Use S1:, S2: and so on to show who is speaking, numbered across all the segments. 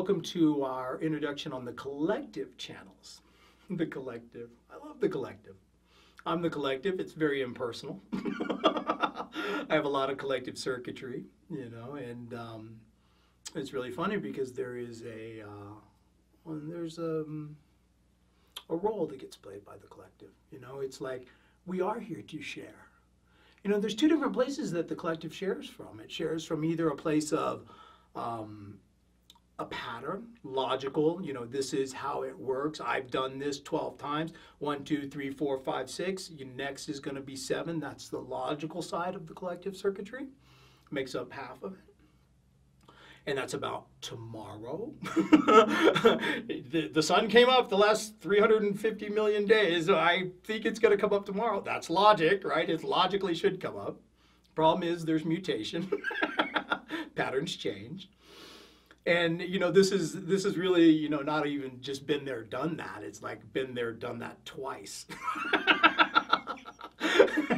S1: welcome to our introduction on the collective channels. The collective. I love the collective. I'm the collective. It's very impersonal. I have a lot of collective circuitry, you know, and it's really funny because there is there's a role that gets played by the collective. You know, it's like we are here to share. You know, there's two different places that the collective shares from. It shares from either a place of a pattern, logical, you know, this is how it works. I've done this 12 times. 1, 2, 3, 4, 5, 6. Your next is going to be 7. That's the logical side of the collective circuitry. Makes up half of it. And that's about tomorrow. The sun came up the last 350 million days. I think it's going to come up tomorrow. That's logic, right? It logically should come up. Problem is there's mutation. Patterns change. And, you know, this is really, you know, not even just been there, done that. It's like been there, done that twice.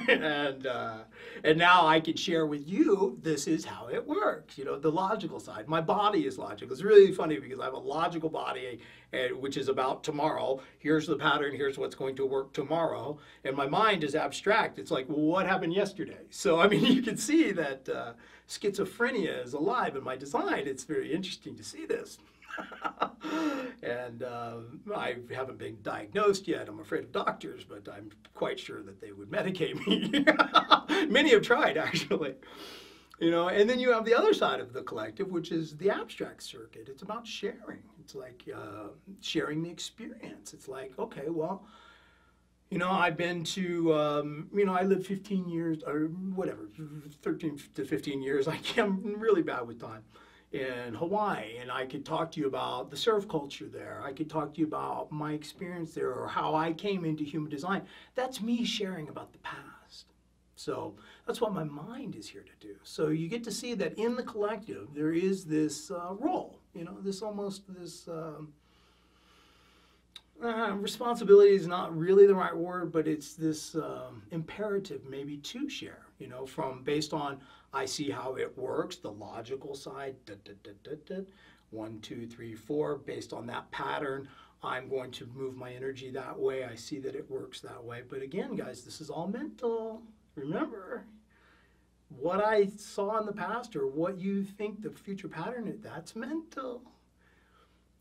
S1: And now I can share with you, this is how it works, you know, the logical side. My body is logical. It's really funny because I have a logical body, which is about tomorrow. Here's the pattern. Here's what's going to work tomorrow. And my mind is abstract. It's like, well, what happened yesterday? So, I mean, you can see that schizophrenia is alive in my design. It's very interesting to see this. And I haven't been diagnosed yet. I'm afraid of doctors, but I'm quite sure that they would medicate me. Many have tried, actually. You know, and then you have the other side of the collective, which is the abstract circuit. It's about sharing. It's like sharing the experience. It's like, okay, well, you know, I've been to, you know, I lived 15 years, or whatever, 13 to 15 years. I'm really bad with time. In Hawaii, and I could talk to you about the surf culture there. I could talk to you about my experience there or how I came into human design. That's me sharing about the past. So that's what my mind is here to do. So you get to see that in the collective there is this role, you know, this responsibility is not really the right word, but it's this imperative maybe to share, you know, based on I see how it works, the logical side, 1, 2, 3, 4, based on that pattern, I'm going to move my energy that way. I see that it works that way. But again, guys, this is all mental. Remember, what I saw in the past or what you think the future pattern is, that's mental.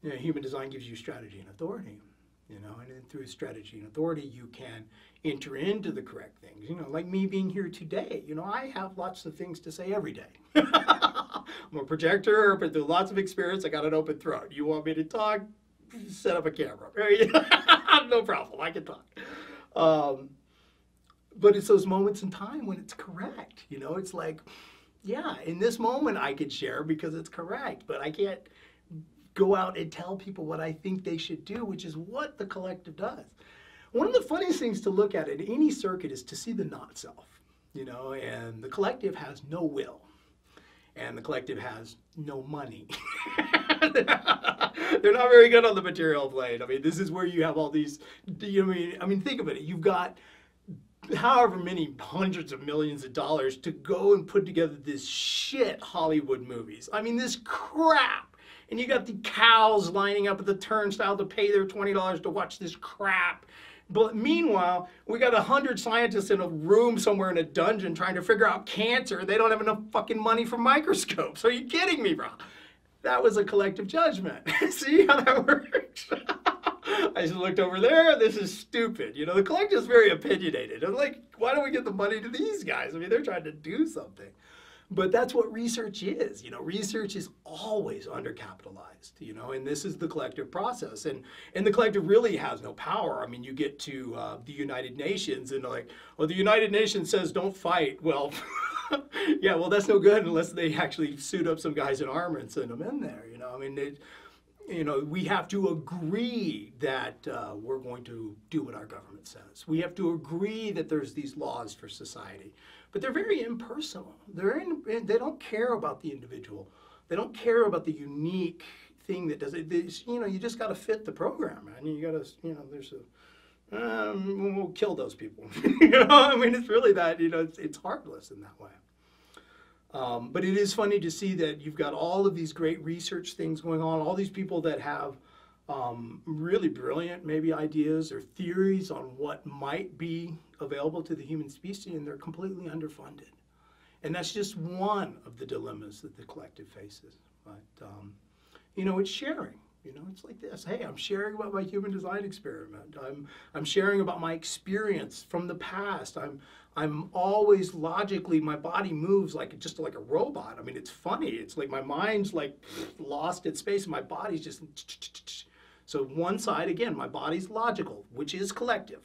S1: You know, human design gives you strategy and authority. You know, and then through strategy and authority, you can enter into the correct things. You know, like me being here today. You know, I have lots of things to say every day. I'm a projector, but through lots of experience, I got an open throat. You want me to talk? Set up a camera. No problem. I can talk. But it's those moments in time when it's correct. You know, it's like, yeah, in this moment I could share because it's correct, but I can't go out and tell people what I think they should do, which is what the collective does. One of the funniest things to look at in any circuit is to see the not self, you know, and the collective has no will, and the collective has no money. They're not very good on the material plane. I mean, this is where you have all these, I mean, think of it. You've got however many hundreds of millions of dollars to go and put together this shit Hollywood movies. I mean, this crap. And you got the cows lining up at the turnstile to pay their $20 to watch this crap. But meanwhile, we got 100 scientists in a room somewhere in a dungeon trying to figure out cancer. They don't have enough fucking money for microscopes. Are you kidding me, bro? That was a collective judgment. See how that works? I just looked over there. This is stupid. You know, the collective is very opinionated. I'm like, why don't we get the money to these guys? I mean, they're trying to do something. But that's what research is. You know, research is always undercapitalized, you know, and this is the collective process. And the collective really has no power. I mean, you get to the United Nations and like, well, the United Nations says don't fight. Well, yeah, well, that's no good unless they actually suit up some guys in armor and send them in there, you know. I mean, you know, we have to agree that we're going to do what our government says. We have to agree that there's these laws for society. But they're very impersonal. They don't care about the individual. They don't care about the unique thing that does it. You know, you just got to fit the program, man. You got to, you know, there's a, we'll kill those people. You know, I mean, it's really that, you know, it's heartless in that way. But it is funny to see that you've got all of these great research things going on, all these people that have really brilliant maybe ideas or theories on what might be available to the human species, and they're completely underfunded. And that's just one of the dilemmas that the collective faces. But, you know, it's sharing. You know, it's like this. Hey, I'm sharing about my human design experiment. I'm sharing about my experience from the past. I'm always logically, my body moves like just like a robot. I mean, it's funny. It's like my mind's like lost in space and my body's just... So one side, again, my body's logical, which is collective.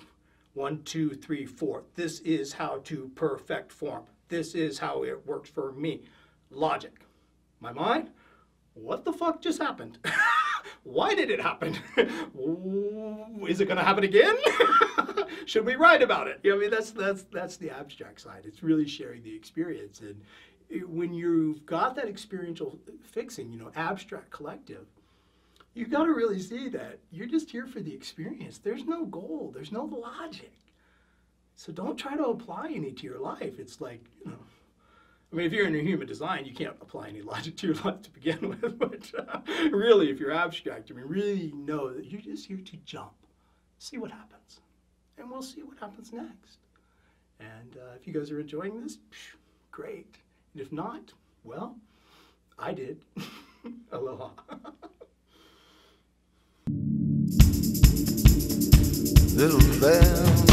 S1: 1, 2, 3, 4. This is how to perfect form. This is how it works for me. Logic. My mind, what the fuck just happened? Why did it happen? Is it going to happen again? Should we write about it? I mean, that's the abstract side. It's really sharing the experience. And when you've got that experiential fixing, you know, abstract, collective, you've got to really see that you're just here for the experience. There's no goal. There's no logic. So don't try to apply any to your life. It's like, you know, I mean, if you're in human design, you can't apply any logic to your life to begin with. But really, if you're abstract, I mean, really know that you're just here to jump, see what happens. And we'll see what happens next. And if you guys are enjoying this, great. And if not, well, I did. Aloha.
S2: Little bell